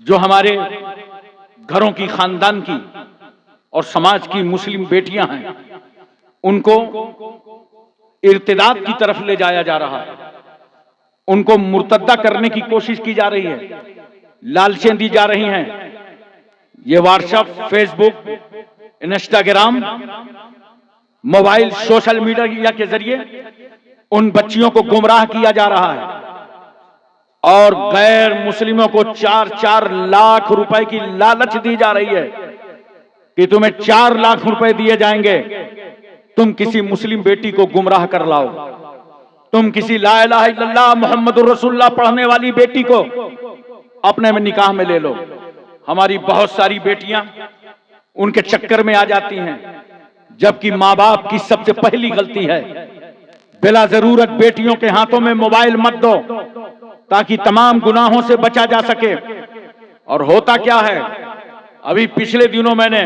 जो हमारे घरों की, खानदान की और समाज की मुस्लिम बेटियां हैं, उनको इर्तिदाद की तरफ ले जाया जा रहा है, उनको मुर्तद्दा करने की कोशिश की जा रही है, लालचें दी जा रही हैं। ये WhatsApp, Facebook, Instagram, mobile, social media के जरिए उन बच्चियों को गुमराह किया जा रहा है और गैर मुस्लिमों को 4-4 लाख रुपए की लालच दी जा रही है कि तुम्हें 4 लाख रुपए दिए जाएंगे, तुम किसी मुस्लिम बेटी को गुमराह कर लाओ, तुम किसी ला इलाहा इल्लल्लाह मुहम्मदुर रसूलुल्लाह पढ़ने वाली बेटी को अपने में निकाह में ले लो। हमारी बहुत सारी बेटियां उनके चक्कर में आ जाती हैं, जबकि माँ बाप की सबसे पहली गलती है बिला जरूरत बेटियों के हाथों में मोबाइल मत दो ताकि तमाम गुनाहों से बचा जा सके। और होता क्या है, अभी पिछले दिनों मैंने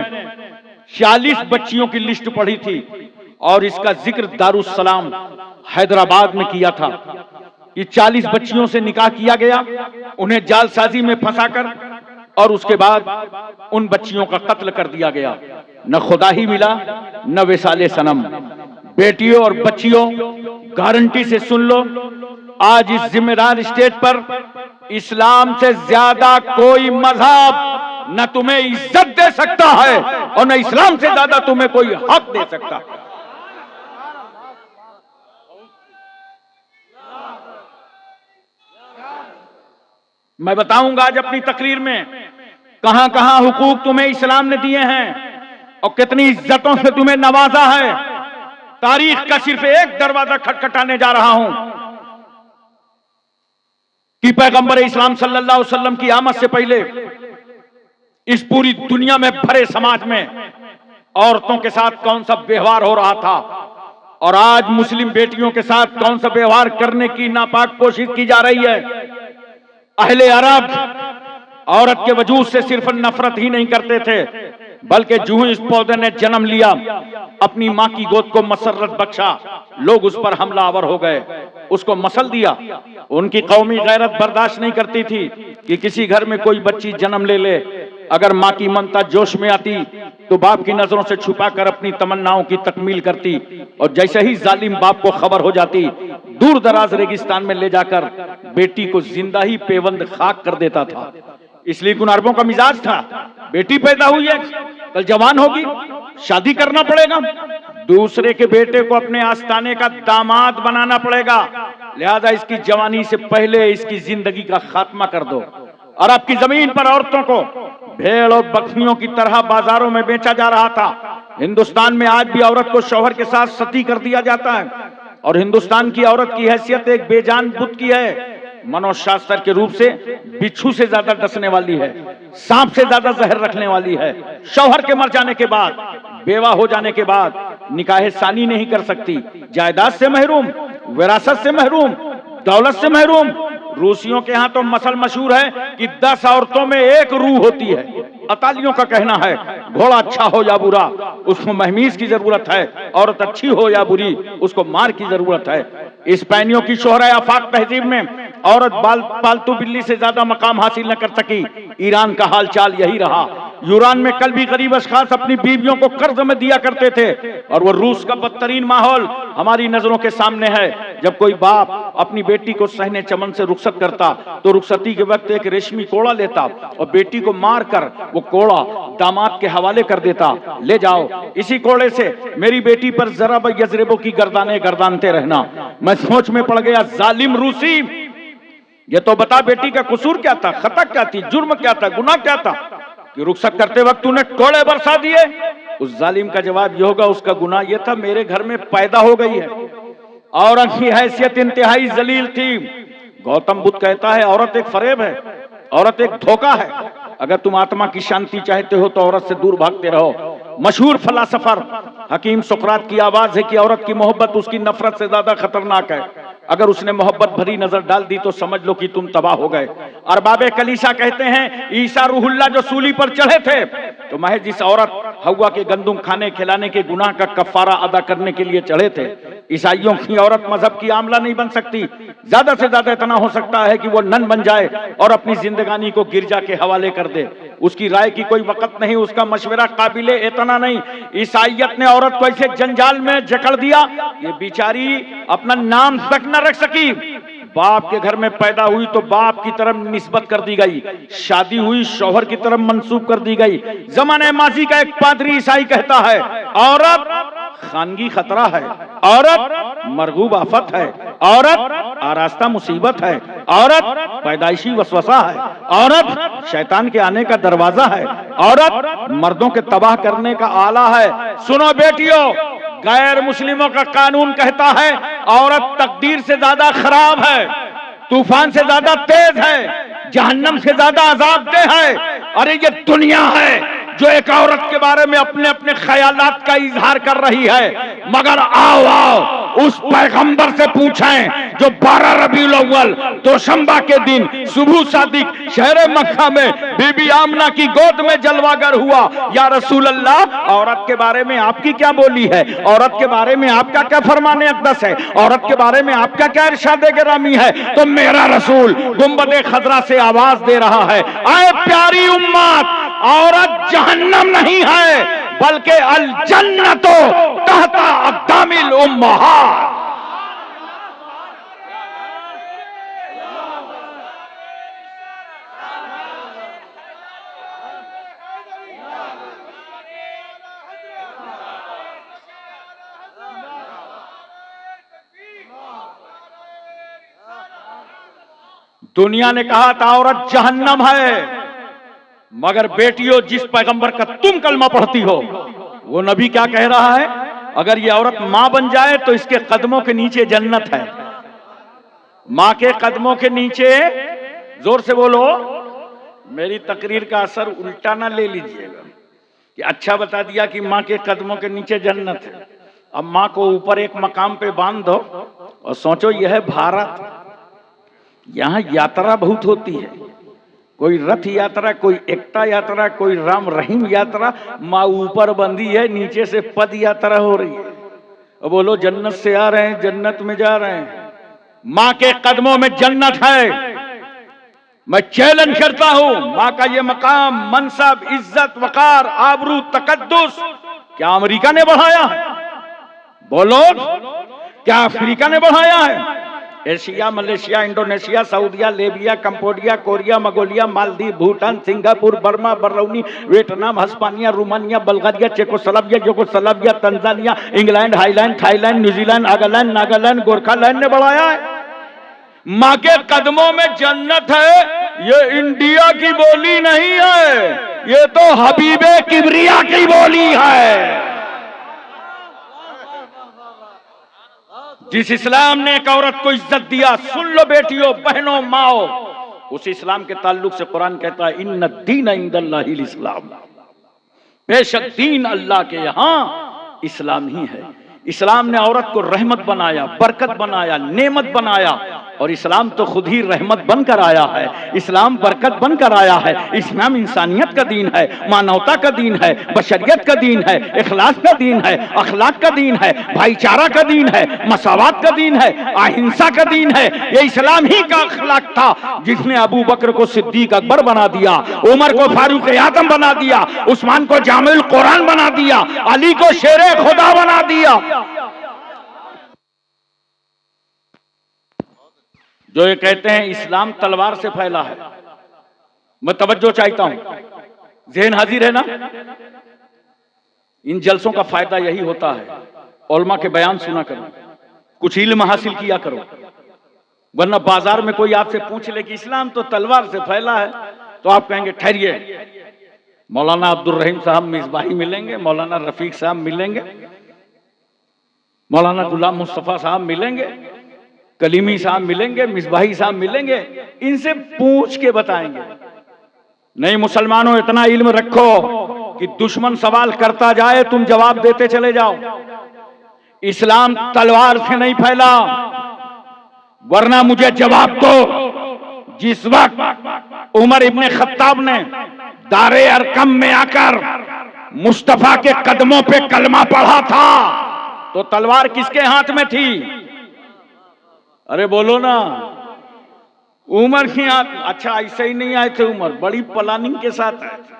40 बच्चियों की लिस्ट पढ़ी थी और इसका जिक्र दारुस्सलाम हैदराबाद में किया था कि 40 बच्चियों से निकाह किया गया, उन्हें जालसाजी में फंसाकर और उसके बाद उन बच्चियों का कत्ल कर दिया गया। न खुदा ही मिला न विसाले सनम। बेटियों और बच्चियों, गारंटी से सुन लो, आज इस जिम्मेदार स्टेज पर इस्लाम से ज्यादा कोई मजहब न तुम्हें इज्जत दे सकता है और न इस्लाम से ज्यादा तुम्हें कोई हक दे सकता। मैं बताऊंगा आज अपनी तकरीर में कहां कहां हुकूक तुम्हें इस्लाम ने दिए हैं और कितनी इज्जतों से तुम्हें नवाजा है। तारीख का सिर्फ एक दरवाजा खटखटाने जा रहा हूं कि पैगंबर इस्लाम सल्लल्लाहु अलैहि वसल्लम की आमद से पहले इस पूरी दुनिया में भरे समाज में औरतों के साथ कौन सा व्यवहार हो रहा था और आज मुस्लिम बेटियों के साथ कौन सा व्यवहार करने की नापाक कोशिश की जा रही है। अहले अरब औरत के वजूद से सिर्फ नफरत ही नहीं करते थे, बल्कि जूं इस पौधे ने जन्म लिया, अपनी मां की गोद को मसरत बख्शा, लोग उस पर हमलावर हो गए, उसको मसल दिया। उनकी कौमी गैरत बर्दाश्त नहीं करती थी कि किसी घर में कोई बच्ची जन्म ले ले। अगर मां की ममता जोश में आती तो बाप की नजरों से छुपाकर अपनी तमन्नाओं की तकमील करती और जैसे ही जालिम बाप को खबर हो जाती, दूर दराज रेगिस्तान में ले जाकर बेटी को जिंदा ही पेवंद खाक कर देता था। इसलिए उन अरबों का मिजाज था, बेटी पैदा हुई है, कल जवान होगी, शादी करना पड़ेगा, दूसरे के बेटे को अपने आस्ताने का दामाद बनाना पड़ेगा, लिहाजा इसकी जवानी से पहले इसकी जिंदगी का खात्मा कर दो। और आपकी जमीन पर औरतों को भेड़ और बकरियों की तरह बाजारों में बेचा जा रहा था। हिंदुस्तान में आज भी औरत को शौहर के साथ सती कर दिया जाता है और हिंदुस्तान की औरत की हैसियत एक बेजान बुत की है। मनोशास्त्र के रूप से बिच्छू से ज्यादा डसने वाली है, सांप से ज्यादा जहर रखने वाली है। शौहर के मर जाने के बाद, बेवा हो जाने के बाद निकाह सानी नहीं कर सकती, जायदाद से महरूम, विरासत से महरूम, दौलत से महरूम। रूसियों के यहाँ तो मसल मशहूर है कि 10 औरतों में एक रूह होती है। अतालियों का कहना है घोड़ा अच्छा हो या बुरा उसको महमीज की जरूरत है, औरत अच्छी हो या बुरी उसको मार की जरूरत है। स्पेनियों की शोहरा आफाक तहजीब में औरत पालतू बिल्ली से ज्यादा मकाम हासिल न कर सकी। ईरान का हाल चाल यही रहा। यूरान में कल भी गरीब अशखास अपनी बीवियों को कर्ज में दिया करते थे और वो रूस का बदतरीन माहौल हमारी नजरों के सामने है। जब कोई बाप अपनी बेटी को सहने चमन से रुखसत करता तो रुखसती के वक्त एक रेशमी कोड़ा लेता और बेटी को मार कर वो कोड़ा दामाद के हवाले कर देता, ले जाओ इसी कोड़े से मेरी बेटी पर जरा यजरेबों की गर्दाने गर्दानते रहना। मैं सोच में पड़ गया, जालिम रूसी, ये तो बता बेटी का कसूर क्या था, खता क्या थी, जुर्म क्या था, गुनाह क्या था कि रुखसत करते वक्त तूने कोड़े बरसा दिए। उस जालिम का जवाब यह होगा, उसका गुनाह यह था मेरे घर में पैदा हो गई है। औरत की हैसियत इंतहाई जलील थी। गौतम बुद्ध कहता है औरत एक फरेब है, औरत एक धोखा है। अगर तुम आत्मा की शांति चाहते हो तो औरत से दूर भागते रहो। मशहूर फलासफर हकीम सुकरात की आवाज है कि औरत की मोहब्बत उसकी नफरत से ज्यादा खतरनाक है। अगर उसने मोहब्बत भरी नजर डाल दी तो समझ लो कि तुम तबाह हो गए। अरबाबे कलीसा कहते हैं ईसा रूहुल्लाह जो सूली पर चढ़े थे तो महज जिस औरत हव्वा के गंदुम खाने खिलाने के गुनाह का कफारा अदा करने के लिए चढ़े थे, ईसाइयों की औरत मजहब की आमला नहीं बन सकती। ज्यादा से ज्यादा इतना हो सकता है कि वो नन बन जाए और अपनी जिंदगानी को गिरजा के हवाले कर दे। उसकी राय की कोई वक़्त नहीं, उसका मशवरा काबिले इतना नहीं। ईसाइयत ने औरत को ऐसे जंजाल में जकड़ दिया, ये बेचारी अपना नाम तक न रख सकी। बाप के घर में पैदा हुई तो बाप की तरफ निस्बत कर दी गई, शादी हुई शौहर की तरफ मंसूब कर दी गई। जमाने माजी का एक पादरी ईसाई कहता है, औरत खानगी खतरा है, औरत मरगूब आफत है, औरत आरास्ता मुसीबत है, औरत पैदाइशी वसवसा है, औरत शैतान के आने का दरवाजा है, औरत मर्दों के तबाह करने का आला है। सुनो बेटियों, गैर मुस्लिमों का कानून कहता है औरत तकदीर से ज्यादा खराब है, तूफान से ज्यादा तेज है, जहन्नम से ज्यादा अजाबदेह है। अरे ये दुनिया है जो एक औरत के बारे में अपने अपने ख्यालात का इजहार कर रही है। मगर आओ आओ उस पैगंबर से पूछें जो 12 रबीउल अव्वल दोशंबा के दिन सुबह सादिक शहर मक्का में बीबी आमना की गोद में जलवागर हुआ। या रसूल अल्लाह, औरत के बारे में आपकी क्या बोली है? औरत के बारे में आपका क्या फरमाने अक़दस है? औरत के बारे में आपका क्या इरशाद गिरामी है? तो मेरा रसूल गुंबद खजरा से आवाज दे रहा है, आए प्यारी उम्मत, औरत जहन्नम नहीं है बल्कि अल जन्नतो तहता अक़दामिल उम्महात। दुनिया ने कहा था औरत जहन्नम है, मगर बेटियों जिस पैगंबर का तुम कलमा पढ़ती हो वो नबी क्या कह रहा है? अगर ये औरत मां बन जाए तो इसके कदमों के नीचे जन्नत है। मां के कदमों के नीचे, जोर से बोलो, मेरी तकरीर का असर उल्टा ना ले लीजिएगा कि अच्छा बता दिया कि मां के कदमों के नीचे जन्नत है। अब मां को ऊपर एक मकाम पे बांध दो और सोचो यह है भारत, यहां यात्रा बहुत होती है, कोई रथ यात्रा, कोई एकता यात्रा, कोई राम रहीम यात्रा। माँ ऊपर बंधी है, नीचे से पद यात्रा हो रही है। और बोलो जन्नत से आ रहे हैं, जन्नत में जा रहे हैं। माँ के कदमों में जन्नत है। मैं चैलेंज करता हूं, माँ का ये मकाम, मनसब, इज्जत, वकार, आबरू, तकद्दुस क्या अमेरिका ने बढ़ाया है? बोलो, क्या अफ्रीका ने बढ़ाया है? एशिया, मलेशिया, इंडोनेशिया, सऊदिया, Libya, Cambodia, Korea, Mongolia, Maldives, Bhutan, Singapore, Burma, Barauni, Vietnam, Hispania, Romania, Bulgaria, Czechoslovakia, Yugoslavia, Tanzania, England, Highland, Thailand, New Zealand, आगलैंड, नागालैंड, गोरखालैंड ने बढ़ाया है। माँ के कदमों में जन्नत है। ये इंडिया की बोली नहीं है, ये तो हबीबे किबरिया की बोली है। जिस इस्लाम ने एक औरत को इज्जत दिया, सुन लो बेटियों, बहनों, माओ, उस इस्लाम के ताल्लुक से कुरान कहता है इन्न दीन इंदल्लाहिल इस्लाम, बेशक दीन अल्लाह के यहां इस्लाम ही है। इस्लाम ने औरत को रहमत बनाया, बरकत बनाया, नेमत बनाया, और इस्लाम तो खुद ही रहमत बनकर आया है, इस्लाम बरकत बनकर आया है। इस्लाम इंसानियत का दीन है, मानवता का दीन है, बशरियत का दीन है, इखलास का दीन है, अखलाक का दीन है, भाईचारा का दीन है, मसावत का दीन है, अहिंसा का दीन है। ये इस्लाम ही का अखलाक था जिसने अबू बकर को सिद्दीक अकबर बना दिया, उमर को फारूक आजम बना दिया, उस्मान को जामिउल कुरान बना दिया, अली को शेरे खुदा बना दिया। जो ये कहते हैं इस्लाम तलवार से फैला है, मैं तवज्जो चाहता हूं, ज़हन हाजिर है ना? इन जलसों का फायदा यही होता है, उलमा के बयान सुना करो, कुछ इल्म हासिल किया करो, वरना बाजार में कोई आपसे पूछ ले कि इस्लाम तो तलवार से फैला है, तो आप कहेंगे ठहरिए, मौलाना अब्दुल रहीम साहब मिसबाही मिलेंगे, मौलाना रफीक साहब मिलेंगे, मौलाना गुलाम मुस्तफा साहब मिलेंगे, कलीमी साहब मिलेंगे, मिसबाही साहब मिलेंगे, इनसे पूछ के बताएंगे। नहीं मुसलमानों, इतना इल्म रखो कि दुश्मन सवाल करता जाए तुम जवाब देते चले जाओ। इस्लाम तलवार से नहीं फैला, वरना मुझे जवाब दो। जिस वक्त उमर इब्ने खत्ताब ने दारे अरकम में आकर मुस्तफा के कदमों पे कलमा पढ़ा था, तो तलवार किसके हाथ में थी? अरे बोलो ना, उमर की हाथ। अच्छा, ऐसे ही नहीं आए थे उमर, बड़ी प्लानिंग के साथ आए थे।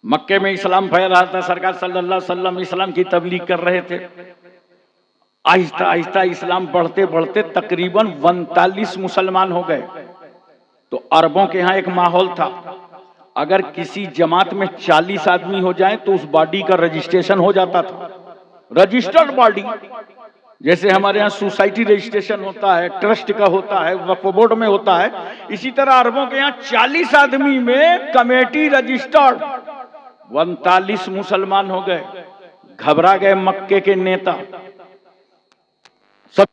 मक्के में इस्लाम फैल रहा था, सरकार सल्लल्लाहु अलैहि वसल्लम इस्लाम की तबलीग कर रहे थे। आहिस्ता आहिस्ता इस्लाम बढ़ते बढ़ते तकरीबन 39 मुसलमान हो गए। तो अरबों के यहाँ एक माहौल था, अगर किसी जमात में 40 आदमी हो जाए तो उस बॉडी का रजिस्ट्रेशन हो जाता था, रजिस्टर्ड बॉडी। जैसे हमारे यहाँ सोसाइटी रजिस्ट्रेशन होता है, ट्रस्ट का होता है, वक्फ बोर्ड में होता है, इसी तरह अरबों के यहाँ 40 आदमी में कमेटी रजिस्टर्ड। 39 मुसलमान हो गए, घबरा गए मक्के के नेता। सब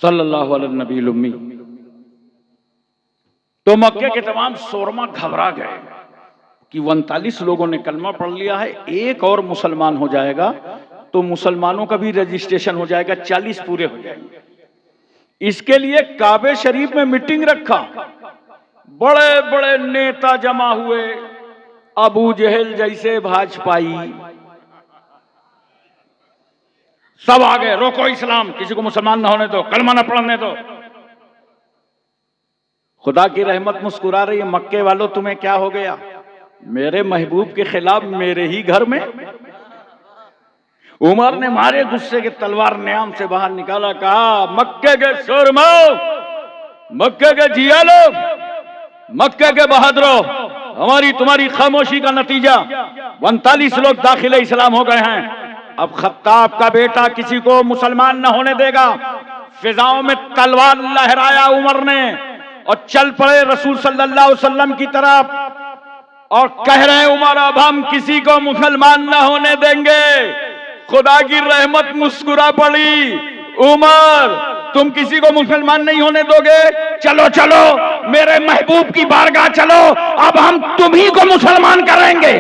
सल्लल्लाहु अलैहि नबील उम्मी। तो मक्के के तमाम शोरमा घबरा गए कि 39 लोगों ने कलमा पढ़ लिया है, एक और मुसलमान हो जाएगा तो मुसलमानों का भी रजिस्ट्रेशन हो जाएगा, 40 पूरे हो जाएंगे। इसके लिए काबे शरीफ में मीटिंग रखा, बड़े बड़े नेता जमा हुए, अबू जहल जैसे भाजपाई सब आ गए, रोको इस्लाम, किसी को मुसलमान ना होने दो, कलमा ना पढ़ने दो। खुदा की रहमत मुस्कुरा रही है, मक्के वालों तुम्हें क्या हो गया? मेरे महबूब के खिलाफ मेरे ही घर में। उमर ने मारे गुस्से के तलवार न्याम से बाहर निकाला, कहा मक्के के शोरमाओ, मक्के के जिया लोग, मक्के के बहादुरों, हमारी तुम्हारी खामोशी का नतीजा 39 लोग दाखिले इस्लाम हो गए हैं। अब खत्ताब का बेटा किसी को मुसलमान न होने देगा। फिजाओं में तलवार लहराया उमर ने और चल पड़े रसूल सल्लल्लाहु अलैहि वसल्लम की तरफ और कह रहे हैं, उमर अब हम किसी को मुसलमान न होने देंगे। खुदा की रहमत मुस्कुरा पड़ी, उमर तुम किसी को मुसलमान नहीं होने दोगे? चलो चलो मेरे महबूब की बारगाह चलो, अब हम तुम्ही को मुसलमान करेंगे।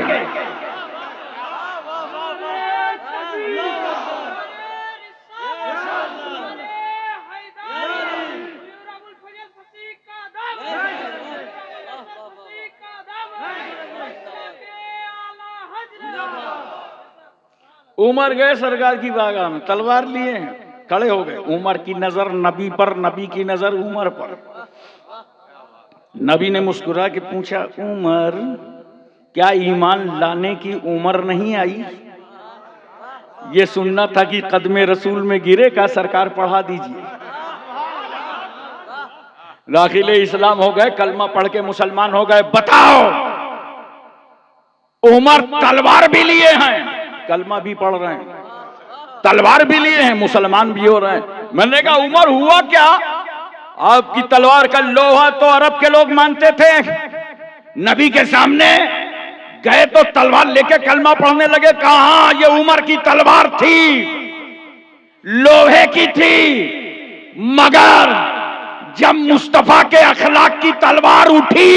उमर गए सरकार की बारगाह में, तलवार लिए खड़े हो गए। उमर की नजर नबी पर, नबी की नजर उमर पर। नबी ने मुस्कुरा के पूछा, उमर क्या ईमान लाने की उम्र नहीं आई? ये सुनना था कि कदमे रसूल में गिरे, का सरकार पढ़ा दीजिए। दाखिले इस्लाम हो गए, कलमा पढ़ के मुसलमान हो गए। बताओ, उमर तलवार भी लिए हैं, कलमा भी पढ़ रहे हैं, तलवार भी लिए हैं, मुसलमान भी हो रहे हैं। मैंने कहा उमर हुआ क्या? आपकी तलवार का लोहा तो अरब के लोग मानते थे, नबी के सामने गए तो तलवार लेके कलमा पढ़ने लगे। कहा ये उमर की तलवार थी, लोहे की थी, मगर जब मुस्तफा के अखलाक की तलवार उठी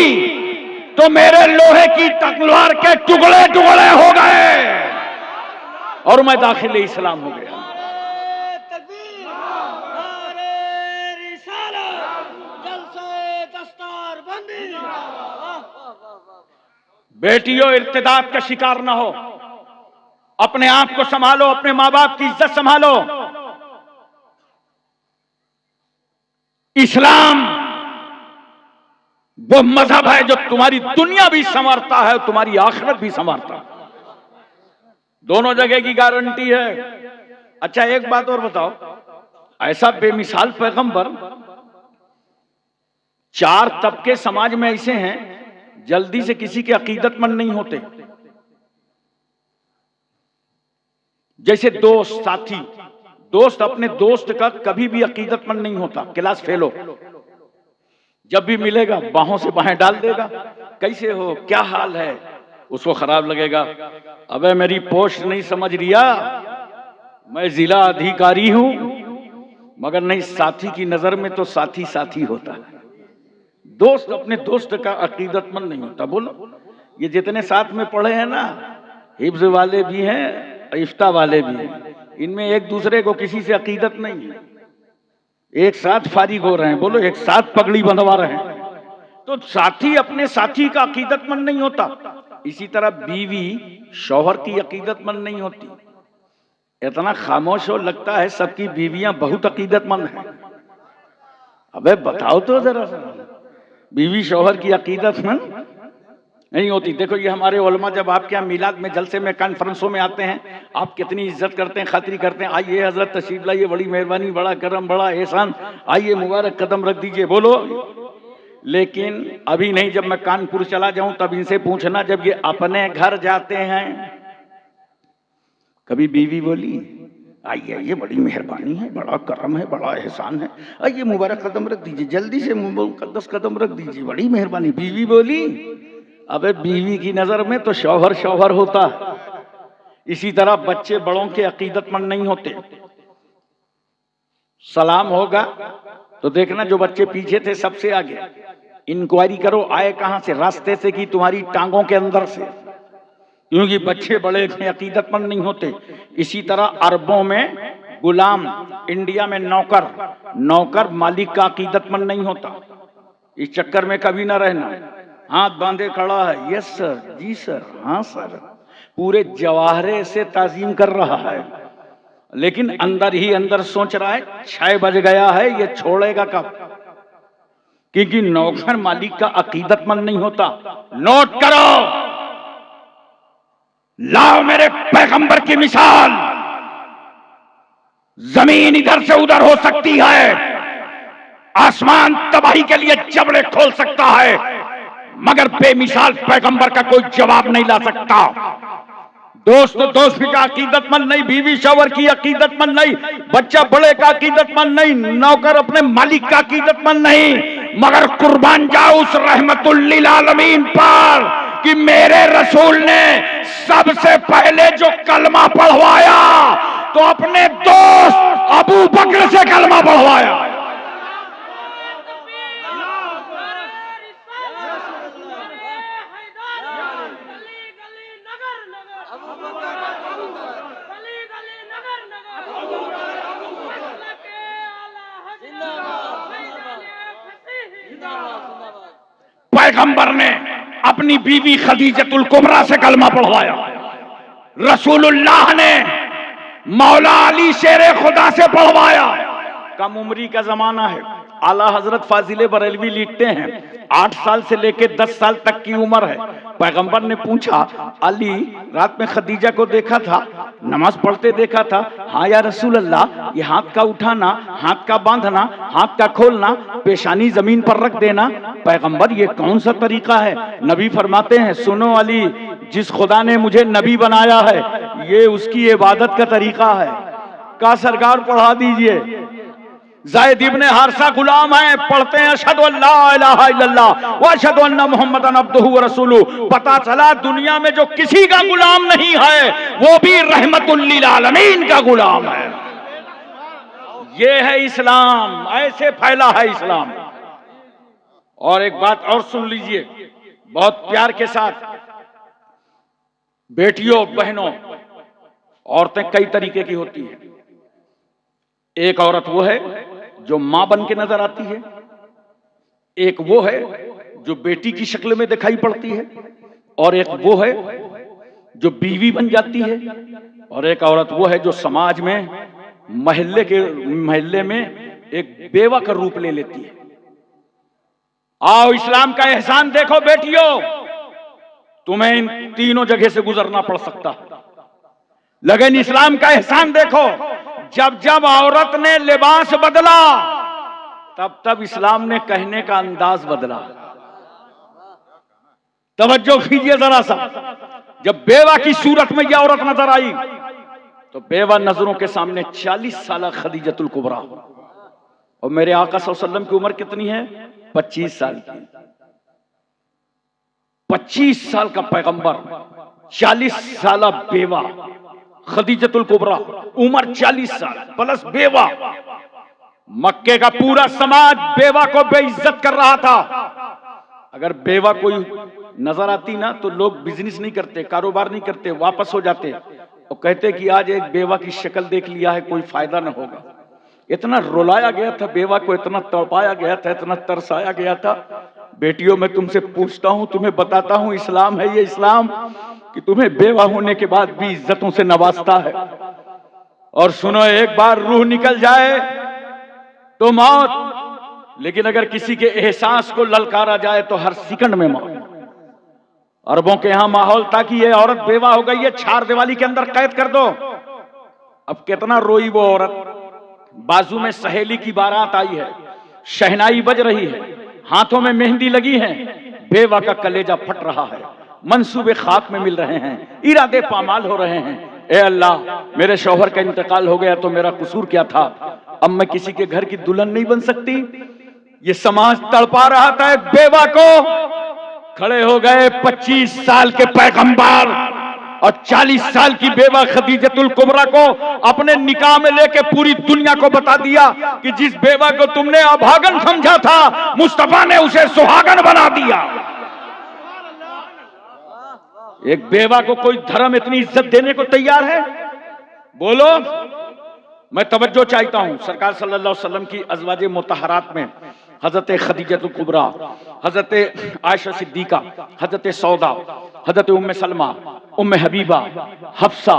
तो मेरे लोहे की तलवार के टुकड़े टुकड़े हो गए और मैं दाखिले इस्लाम हो गया। बेटियों, इर्तिदाद का शिकार ना हो, अपने आप को संभालो, अपने मां बाप की इज्जत संभालो। इस्लाम वो मजहब है जो तुम्हारी दुनिया भी संवारता है, तुम्हारी आखिरत भी संवारता है, दोनों जगह की गारंटी है। अच्छा एक बात और बताओ, ऐसा बेमिसाल पैगंबर, 4 तबके समाज में ऐसे हैं जल्दी से किसी के अकीदतमंद नहीं होते। जैसे दोस्त साथी, दोस्त अपने दोस्त का कभी भी अकीदतमंद नहीं होता, क्लास फेल हो, जब भी मिलेगा बाहों से बाहें डाल देगा, कैसे हो, क्या हाल है, उसको खराब लगेगा, अबे मेरी पोस्ट नहीं समझ रिया, मैं जिला अधिकारी हूं, मगर नहीं, साथी की नजर में तो साथी साथी होता है, दोस्त अपने दोस्त का अकीदतमंद नहीं होता। बोलो, ये जितने साथ में पढ़े हैं ना, हिफ्ज वाले भी हैं, इफ्ता वाले भी हैं, इनमें एक दूसरे को किसी से अकीदत नहीं है, एक साथ फारिग हो रहे हैं, बोलो एक साथ पगड़ी बंधवा रहे हैं, तो साथी अपने साथी का अकीदतमंद नहीं होता। इसी तरह बीवी शौहर की अकीदतमंद नहीं होती। इतना खामोश हो, लगता है सबकी बीवियां बहुत अकीदतमंद हैं। अबे बताओ तो जरा सा, बीवी शौहर की अकीदतमंद नहीं होती। देखो ये हमारे उलमा जब आपके यहाँ मिलाद में, जलसे में, कॉन्फ्रेंसों में आते हैं, आप कितनी इज्जत करते हैं, खातिरी करते हैं, आइए हजरत तशरीफ लाइए, बड़ी मेहरबानी, बड़ा करम, बड़ा एहसान, आइए मुबारक कदम रख दीजिए, बोलो। लेकिन अभी नहीं, जब मैं कानपुर चला जाऊं तब इनसे पूछना, जब ये अपने घर जाते हैं, कभी बीवी बोली आइए आइए, बड़ी मेहरबानी है, बड़ा करम है, बड़ा एहसान है, आइए मुबारक कदम रख दीजिए, जल्दी से 10 कदम रख दीजिए, बड़ी मेहरबानी, बीवी बोली? अबे बीवी की नजर में तो शौहर शौहर होता है। इसी तरह बच्चे बड़ों के अकीदतमंद नहीं होते। सलाम होगा तो देखना जो बच्चे पीछे थे सबसे आगे, इंक्वायरी करो आए कहां से, रास्ते से कि तुम्हारी टांगों के अंदर से, क्योंकि बच्चे बड़े के अकीदतमंद नहीं होते। इसी तरह अरबों में गुलाम, इंडिया में नौकर, नौकर मालिक का अकीदतमंद नहीं होता। इस चक्कर में कभी ना रहना, हाथ बांधे खड़ा है, यस सर, जी सर, हाँ सर, पूरे जवाहरे से ताजीम कर रहा है, लेकिन अंदर ही अंदर सोच रहा है 6 बज गया है, ये छोड़ेगा कब, क्योंकि नौकर मालिक का अकीदतमंद नहीं होता। नोट करो, लाओ मेरे पैगंबर की मिसाल, जमीन इधर से उधर हो सकती है, आसमान तबाही के लिए जबड़े खोल सकता है, मगर बेमिसाल पैगंबर का कोई जवाब नहीं ला सकता। दोस्त दोस्त का अकीदतमंद नहीं, बीवी शौहर की अकीदतमंद नहीं, बच्चा बड़े का अकीदतमंद नहीं, नौकर अपने मालिक का अकीदतमंद नहीं, मगर कुर्बान जाओ उस रहमतुल लिल आलमीन पर कि मेरे रसूल ने सबसे पहले जो कलमा पढ़वाया तो अपने दोस्त अबू बकर से कलमा पढ़वाया। पैगंबर ने अपनी बीवी खदीजतुल कुबरा से कलमा पढ़वाया, रसूलुल्लाह ने मौला अली शेरे खुदा से पढ़वाया। कम उम्री का जमाना है, आला हजरत फाजिले बरेलवी लिखते हैं 8 साल से लेकर 10 साल तक की उम्र है। पैगंबर ने पूछा, अली रात में खदीजा को देखा था, नमाज पढ़ते देखा था, हाँ या रसूल अल्लाह, ये हाथ का उठाना, हाथ का बांधना, हाथ का खोलना, पेशानी जमीन पर रख देना, पैगंबर ये कौन सा तरीका है? नबी फरमाते हैं, सुनो अली, जिस खुदा ने मुझे नबी बनाया है ये उसकी इबादत का तरीका है। का सरकार पढ़ा दीजिए। ज़ैद इब्ने हारिसा गुलाम है, पढ़ते हैं अशहदु अल्ला इलाहा इल्लल्लाह व अशहदु अन्ना मुहम्मदन अब्दुहु व रसूलुहु। पता चला दुनिया में जो किसी का गुलाम नहीं है वो भी रहमतुल लिल आलमीन का गुलाम है। ये है इस्लाम, ऐसे फैला है इस्लाम। और एक बात और सुन लीजिए बहुत प्यार के साथ, बेटियों बहनों, औरतें कई तरीके की होती हैं। एक औरत वो है जो मां बन के नजर आती है, एक वो है जो बेटी की शक्ल में दिखाई पड़ती है, और एक वो है जो बीवी बन जाती है, और एक औरत वो है जो समाज में महल्ले में एक बेवा का रूप ले लेती है। आओ इस्लाम का एहसान देखो बेटियों, तुम्हें इन तीनों जगह से गुजरना पड़ सकता है, लेकिन इस्लाम का एहसान देखो, जब जब औरत ने लिबास बदला तब तब इस्लाम ने कहने का अंदाज बदला। तवज्जो कीजिए जरा सा, जब बेवा की सूरत में यह औरत नजर आई तो बेवा नजरों के सामने 40 साल खदीजतुल कुबरा, और मेरे आका सल्लल्लाहु अलैहि वसल्लम की उम्र कितनी है? 25 साल की। 25 साल का पैगंबर, 40 साल बेवा खदीजतुल कुबरा, उम्र 40 साल प्लस बेवा। मक्के का पूरा समाज बेवा को बेइज्जत कर रहा था। अगर बेवा कोई नजर आती ना तो लोग बिजनेस नहीं करते, कारोबार नहीं करते, वापस हो जाते और कहते कि आज एक बेवा की शक्ल देख लिया है, कोई फायदा ना होगा। इतना रुलाया गया था बेवा को, इतना तड़पाया गया था, इतना तरसाया गया था। बेटियों, मैं तुमसे पूछता हूं, तुम्हें बताता हूं, इस्लाम है ये इस्लाम कि तुम्हें बेवा होने के बाद भी इज्जतों से नवाजता है। और सुनो, एक बार रूह निकल जाए तो मौत, लेकिन अगर किसी के एहसास को ललकारा जाए तो हर सेकंड में मौत। अरबों के यहां माहौल था कि ये औरत बेवा हो गई है, छार दिवाली के अंदर कैद कर दो। अब कितना रोई वो औरत। बाजू में सहेली की बारात आई है, शहनाई बज रही है, हाथों में मेहंदी लगी है, बेवा का कलेजा फट रहा है, मंसूबे खाक में मिल रहे हैं, इरादे पामाल हो रहे हैं। ए अल्लाह, मेरे शौहर का इंतकाल हो गया तो मेरा कसूर क्या था? अब मैं किसी के घर की दुल्हन नहीं बन सकती। ये समाज तड़पा रहा था एक बेवा को। खड़े हो गए 25 साल के पैगंबर और 40 साल की बेवा खदीजतुल कुबरा को अपने निकाह में लेके पूरी दुनिया को बता दिया कि जिस बेवा को तुमने अभागन समझा था, मुस्तफा ने उसे सुहागन बना दिया। एक बेवा को कोई धर्म इतनी इज्जत देने को तैयार है? बोलो। मैं तवज्जो चाहता हूं, सरकार सल्लल्लाहु अलैहि वसल्लम की अज़वाजे मुतहरात में हजरत खदीजतुल कुबरा, हजरत आयशा सिद्दीका, हजरत सौदा, हजरत उम्मे सलमा, उम्मे हबीबा, हफ्सा,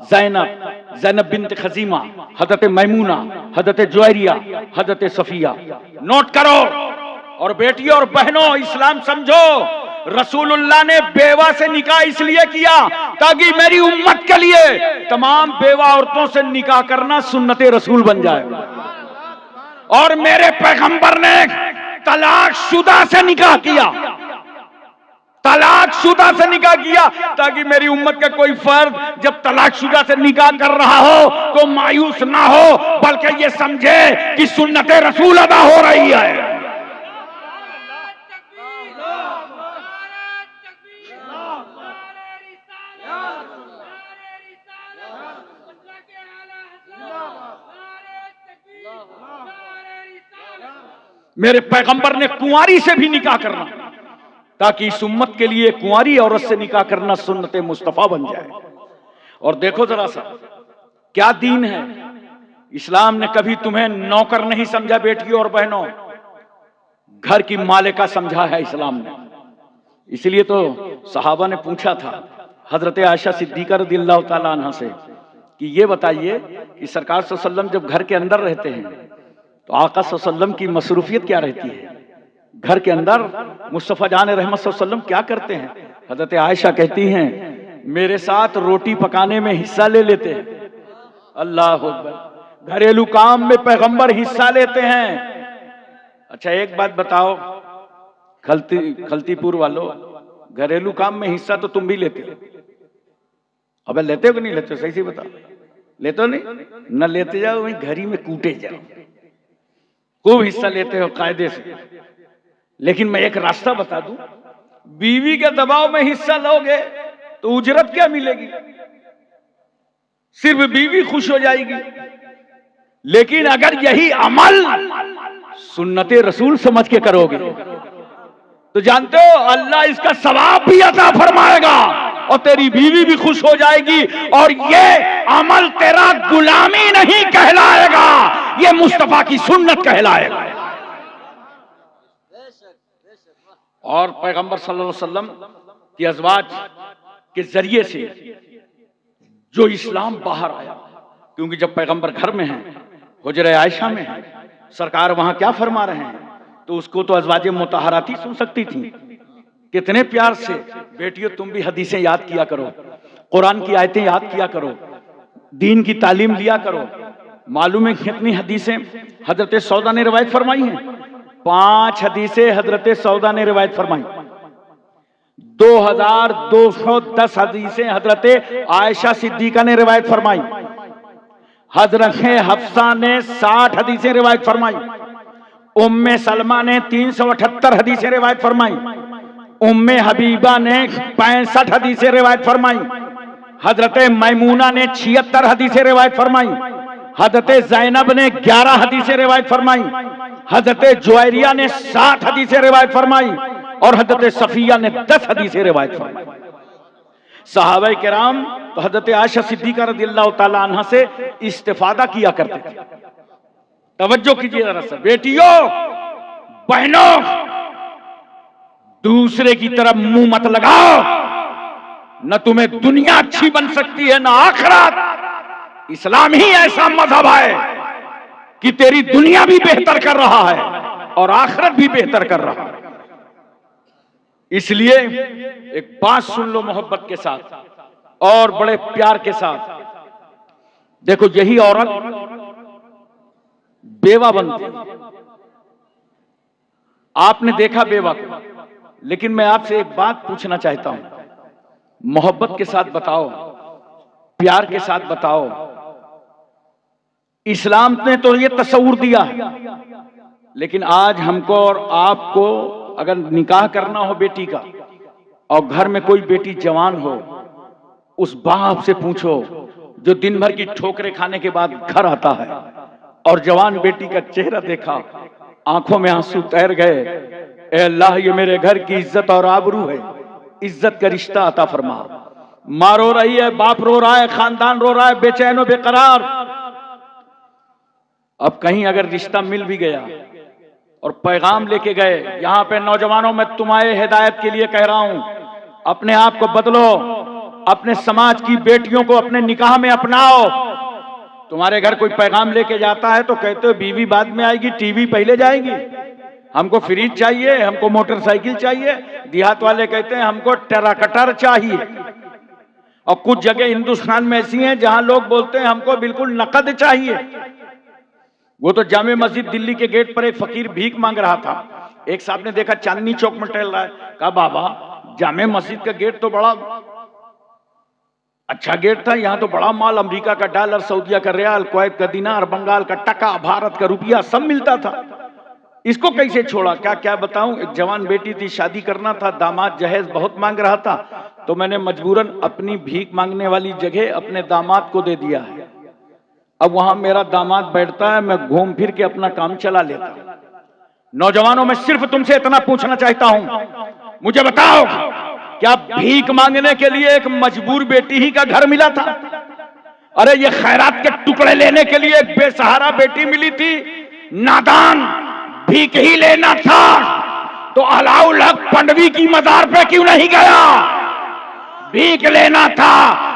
ज़ैनब बिन्त खज़ीमा, हजरत मैमूना, हजरत जुवैरिया, हजरत सफिया। नोट करो। और बेटियों और बहनों, इस्लाम समझो। रसूलुल्लाह ने बेवा से निकाह इसलिए किया ताकि मेरी उम्मत के लिए तमाम बेवा औरतों से निकाह करना सुन्नते रसूल बन जाए। और मेरे पैगंबर ने तलाकशुदा से निकाह किया, तलाकशुदा से निकाह किया ताकि मेरी उम्मत का कोई फर्द जब तलाकशुदा से निकाह कर रहा हो तो मायूस ना हो, बल्कि ये समझे कि सुन्नते रसूल अदा हो रही है। मेरे पैगंबर ने कुंवारी से भी निकाह करना ताकि इस उम्मत के लिए कुंवारी औरत से निकाह करना सुन्नते मुस्तफा बन जाए। और देखो जरा सा, क्या दीन है। इस्लाम ने कभी तुम्हें नौकर नहीं समझा बेटियों और बहनों, घर की मालिका समझा है इस्लाम ने। इसलिए तो सहाबा ने पूछा था हजरत आयशा सिद्दीका रज़ियल्लाहु ताला अन्हा से कि ये बताइए कि सरकार सल्लल्लाहु अलैहि वसल्लम जब घर के अंदर रहते हैं तो आका सल्लल्लाहु अलैहि वसल्लम की मसरूफियत क्या रहती है? घर के अंदर मुस्तफा जान रहमत सल्लल्लाहु अलैहि वसल्लम क्या करते हैं? हजरत आयशा कहती हैं, मेरे साथ रोटी पकाने में हिस्सा ले लेते हैं। अल्लाह अकबर। घरेलू काम में पैगंबर हिस्सा लेते हैं। अच्छा एक बात बताओ खलतीपुर वालों, घरेलू काम में हिस्सा तो तुम भी लेते हो। अबे लेते हो कि नहीं लेते हो? सही से बताओ। लेते हो? नहीं न लेते जाओ, वहीं घरी में कूटे जाओ। खूब हिस्सा लेते हो कायदे से। लेकिन मैं एक रास्ता बता दूं, बीवी के दबाव में हिस्सा लोगे तो उजरत क्या मिलेगी? सिर्फ बीवी खुश हो जाएगी। लेकिन अगर यही अमल सुन्नते रसूल समझ के करोगे तो जानते हो अल्लाह इसका सवाब भी अता फरमाएगा और तेरी बीवी भी खुश हो जाएगी। और ये अमल तेरा गुलामी नहीं कहलाएगा, ये मुस्तफा की सुन्नत कहलाएगा। और पैगंबर सल्लल्लाहु अलैहि वसल्लम की अज़वाज के जरिए से जो इस्लाम बाहर आया, क्योंकि जब पैगंबर घर में हैं, हुजरे आयशा में हैं, सरकार वहां क्या फरमा रहे हैं, तो उसको तो अज़वाजे मुतहरात ही सुन सकती थी। कितने प्यार से। बेटियों तुम भी हदीसें याद किया करो, कुरान की आयतें याद किया करो, दीन की तालीम लिया करो। मालूम है कितनी हदीसें हजरत सौदा ने रिवायत फरमाई हैं? 5 हदीसें हजरत सौदा ने रिवायत फरमाई। 2210 हदीसें हजरत आयशा सिद्दीका ने रिवायत फरमाई। हजरत हफ्सा ने 60 हदीसें रिवायत फरमाई। उम्मे सलमा ने 378 हदीसें रिवायत फरमाई। उम्मे हबीबा ने 65 हदीसें रिवायत फरमाई, हजरत मैमूना ने 76 हदीसें रिवायत फरमाई, हजरत जैनब ने 11 हदीसें रिवायत फरमाई, हजरत जुवैरिया ने 60 हदीसें रिवायत फरमाई और हजरत सफिया ने 10 हदीसें रिवायत फरमाई। सहाबाए किराम तो हजरत आयशा सिद्दीका रज़ियल्लाहु ताला अन्हा से इस्तिफादा किया करते थे। तवज्जो कीजिए जरा सा बेटियों, बहनों, दूसरे की तरफ मुंह मत लगाओ, न तुम्हें दुनिया अच्छी बन सकती है न आखिरत। इस्लाम ही ऐसा मजहब है कि तेरी दुनिया भी बेहतर कर रहा है और आखिरत भी बेहतर कर रहा है। इसलिए एक बात सुन लो मोहब्बत के साथ और बड़े प्यार के साथ। देखो, यही औरत बेवा बनती, आपने देखा बेवा को, लेकिन मैं आपसे एक बात पूछना चाहता हूं, मोहब्बत के साथ बताओ, प्यार के साथ बताओ। इस्लाम ने तो ये तस्वूर दिया है, लेकिन आज हमको और आपको अगर निकाह करना हो बेटी का और घर में कोई बेटी जवान हो, उस बाप से पूछो जो दिन भर की ठोकरें खाने के बाद घर आता है और जवान बेटी का चेहरा देखा, आंखों में आंसू तैर गए, ए अल्लाह ये मेरे घर की इज्जत और आबरू है, इज्जत का रिश्ता अता फरमा। माँ रो रही है, बाप रो रहा है, खानदान रो रहा है, बेचैन और बेकरार। अब कहीं अगर रिश्ता मिल भी गया और पैगाम लेके गए, यहां पे नौजवानों में तुम्हारे हिदायत के लिए कह रहा हूं, अपने आप को बदलो, अपने समाज की बेटियों को अपने निकाह में अपनाओ। तुम्हारे घर कोई पैगाम लेके जाता है तो कहते हो बीवी बाद में आएगी, टीवी पहले जाएगी, हमको फ्रिज चाहिए, हमको मोटरसाइकिल चाहिए। देहात वाले कहते हैं हमको ट्रैक्टर चाहिए। और कुछ जगह हिंदुस्तान में ऐसी हैं जहां लोग बोलते हैं हमको बिल्कुल नकद चाहिए। वो तो जामे मस्जिद दिल्ली के गेट पर एक फकीर भीख मांग रहा था, एक साहब ने देखा चांदनी चौक में टहल रहा है, कहा बाबा जामे मस्जिद का गेट तो बड़ा अच्छा गेट था, यहाँ तो बड़ा माल, अमेरिका का डॉलर, सऊदिया का रियाल, कुवैत का दिनार, बंगाल का टका, भारत का रुपया सब मिलता था, इसको कैसे छोड़ा? क्या क्या बताऊं, एक जवान बेटी थी, शादी करना था, दामाद जहेज बहुत मांग रहा था, तो मैंने मजबूरन अपनी भीख मांगने वाली जगह अपने दामाद को दे दिया है। अब वहां मेरा दामाद बैठता है, मैं घूम फिर के अपना काम चला लेता हूं। नौजवानों में सिर्फ तुमसे इतना पूछना चाहता हूं, मुझे बताओ क्या भीख मांगने के लिए एक मजबूर बेटी ही का घर मिला था? अरे ये खैरात के टुकड़े लेने के लिए एक बेसहारा बेटी मिली थी? नादान, भीख ही लेना था तो अलाउल हक पंडवी की मजार पे क्यों नहीं गया? भीख लेना था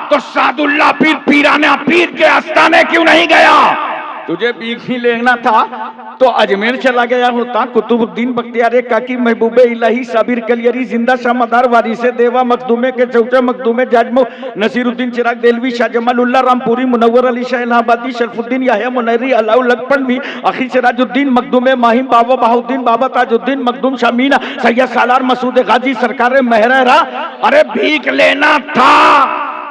तो सादुल्ला पीर पीराना पीर के आस्थाने क्यों नहीं गया? तुझे भीख ही लेना था तो अजमेर चला गया होता, कुतुबुद्दीन बख्तियार काकी, महबूबे इलाही, साबिर कलियरी, जिंदा शाह मदार, वारिसे देवा, मखदूमे के चौचे, मखदूमे जाजमो, नसीरुद्दीन चिराग देलवी, शाह जमालुल्लाह रामपुरी, मुनव्वर अली शाह इलाहाबादी, शरफुद्दीन याहिया मुनैरी, अलाउल हक पंडवी, अखी सिराजुद्दीन, मखदूमे माहिम, बाबा बहाउद्दीन, बाबा ताजुद्दीन, मखदूम शामीना, सैयद सालार मसूद गाजी, सरकार महरा। अरे भीख लेना था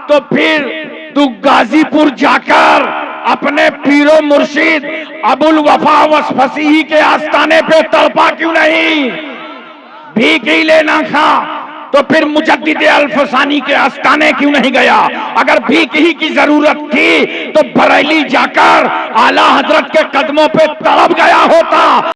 तो फिर तू गाजीपुर जाकर अपने पीरो मुर्शिद अबुल वफा वसफसी के आस्थाने पे तड़पा क्यों नहीं? भीख ही लेना था तो फिर मुजद्दिद अल्फसानी के आस्थाने क्यों नहीं गया? अगर भीख ही की जरूरत थी तो बरेली जाकर आला हजरत के कदमों पे तड़प गया होता।